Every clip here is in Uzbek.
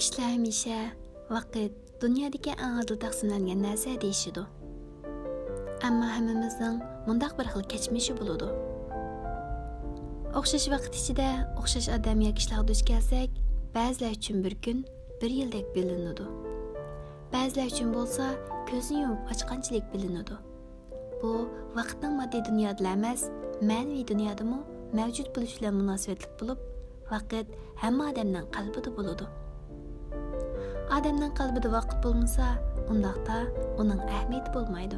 Kishilar hamisha vaqt dunyodagi eng adil taqsimlangan narsa deyishidi. Ammo hammamizning mundaq bir xil kechmishi bo'ladi. O'xshash vaqt ichida o'xshash odam yoki kishilarga duch kelsak, ba'zilar uchun bir kun bir yildek bilinadi. Ba'zilar uchun bo'lsa, ko'zni yumib ochqanchilik bilinadi. Bu vaqtning moddiy dunyoda emas, ma'naviy dunyodami mavjud bo'lish bilan munosabatli bo'lib, vaqt hamma odamning qalbida bo'ladi. Odamning qalbida vaqt bo'lmasa, undaqda uning ahamiyati bo'lmaydi.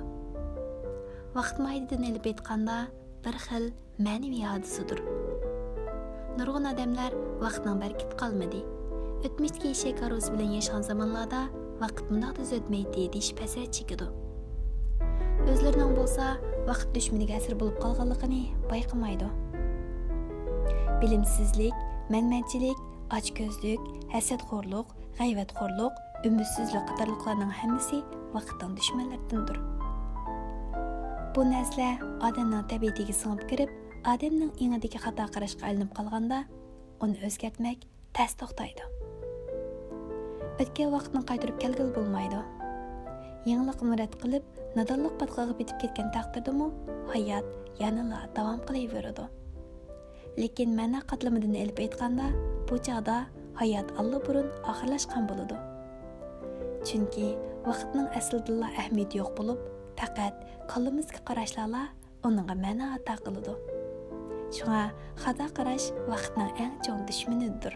Vaqt maydidan elib aytganda bir xil ma'naviy hodisadir. Nurg'un odamlar vaqtning barkit qolmadi. O'tmishdagi eshak arozi bilan yashagan zamonlarda vaqt bundoq tez o'tmaydi deyish pasat chekidi. O'zlarining bo'lsa vaqt dushmaniga asir bo'lib qolganligini bayqamaydi. Bilimsizlik, manmanchilik, ochko'zlik, hasadxo'rlik, g'ayvatxo'rlik, umidsizlik qatorliqlarning hammasi vaqtning dushmanlaridandir. Bu narsalar odamning tabiatiga singib kirib, odamning ingidagi xato qarashga aylanib qolganda, uni o'zgartmak tas to'xtaydi. O'tgan vaqtni qaytarib kelgil bo'lmaydi. Yangilikni rad qilib, nodonlik patqaga bitib ketgan taqdirdami, hayot yanada davom qilaveradi. Lekin ma'no qatlamidan elib aytganda, bu chog'da hayot allaburun oxirlashgan bo'ladi. Chunki vaqtning aslida ahamiyati yo'q bo'lib, faqat qalbimizga qarashlarla uningga ma'no ato qiladi. Shunga xato qarash vaqtning eng chong dushmanidir.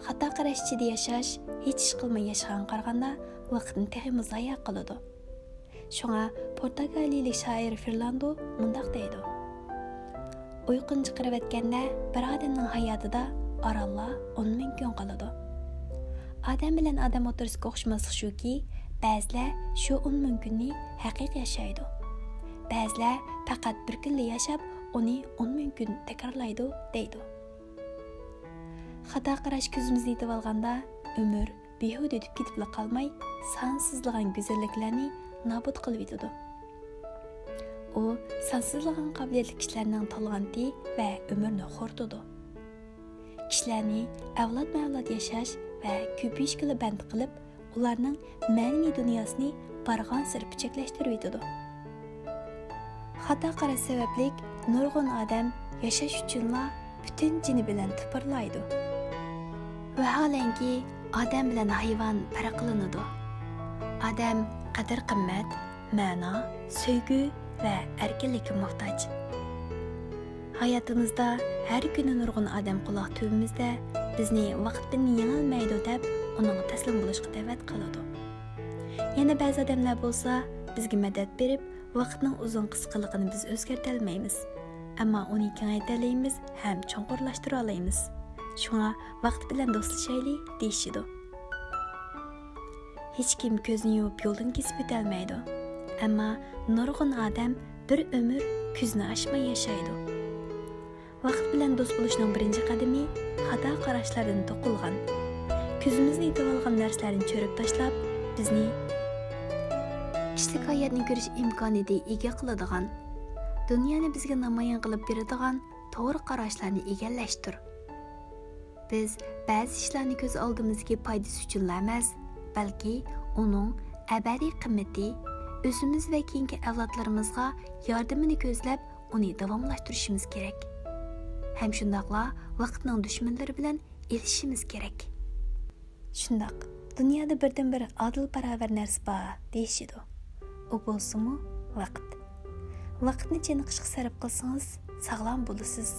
Xato qarash ichida yashash, hech ish qilmay yashagan qaraganda vaqtni texmi zoya qiladi. Shunga Portugaliyalik shoir Fernando mundaq deydi: Uyquni chiqarayotganda bir odamning hayotida orallar 10 ming kun qoladi. Odam bilan odam o'tirishga o'xshamaslik shuki, ba'zilar shu 10 ming kunni haqiqiy yashaydi. Ba'zilar faqat bir kunli yashab, uni 10 ming kun takrorlaydi, deydi. Xato qarash ko'zimizni yetib olganda, umr behuda o'tib ketib qolmay, sonsizlagan go'zalliklarni nobud qilib yetadi. U sonsizlagan qobiliyatli kishilarning talonti va umrni xo'rtadi. Kishilarni avlod-mavlod yashash va ko'payishga band qilib, ularning ma'naviy dunyosini barg'on sir pichaklashtirib yetadi. Xato qarash sababli nurg'un odam yashash uchunla butun jini bilan tipirlaydi. Vaholanki odam bilan hayvon farqlanadi. Odam qadr-qimmat, ma'no, sevgi va erkinlikka muhtoj. Hayotimizda har kuni nurg'un odam quloq tubimizda bizni vaqtdan yengilmaydi deb uningga taslim bo'lishga da'vat qiladi. Yana ba'zi odamlar bo'lsa, bizga madad berib, vaqtning uzun qisqaligini biz o'zgartira olmaymiz, ammo uni kengaytiramiz ham cho'nqurlashtira olamiz. Shunga vaqt bilan do'stlashaylik deyishidi. Hech kim ko'zni yumib yo'ldan kesib o'tolmaydi, ammo nurg'un odam bir umr ko'zni ochmay yashaydi. Vaqt bilan do'st bo'lishning birinchi qadami xato qarashlardan to'qilgan. Ko'zimizni yetib olgan narsalarni cho'rib tashlab, bizni kishilik hayotni ko'rish imkoniyatiga ega qiladigan, dunyoni bizga namoyon qilib beradigan to'g'ri qarashlarni egallashtir. Biz ba'zi ishlarni ko'z oldimizga foydasi uchun emas, balki uning abadiy qimmati, o'zimiz va keyingi avlodlarimizga yordamini ko'zlab, uni davomlashtirishimiz kerak. Ham shundaqla vaqtning dushmanlari bilan elishimiz kerak. Shundaq, dunyoda birdan-bir adil barobar narsa bor deyishidi. U bo'lsa-mu vaqt. Vaqtni chiniqishga sarf qilsangiz, sog'lom bo'lasiz.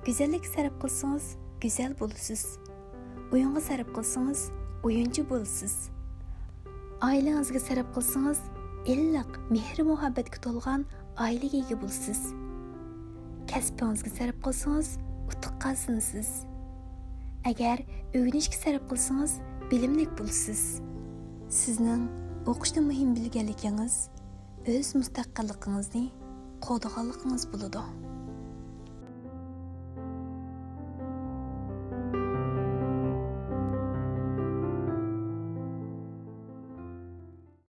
Go'zallik sarf qilsangiz, go'zal bo'lasiz. O'yinga sarf qilsangiz, o'yinchi bo'lasiz. Oilangizga sarf qilsangiz, illiq, mehr-muhabbatga to'lgan oilaga ega bo'lasiz. Kasbingizga sarf qilsangiz, utuq qozonasiz. Agar o'rganishga sarf qilsangiz, bilimlik bo'lasiz. Sizning o'qishda muhim bilganligingiz o'z mustaqilligingizni qo'dag'anligingiz bo'ladi.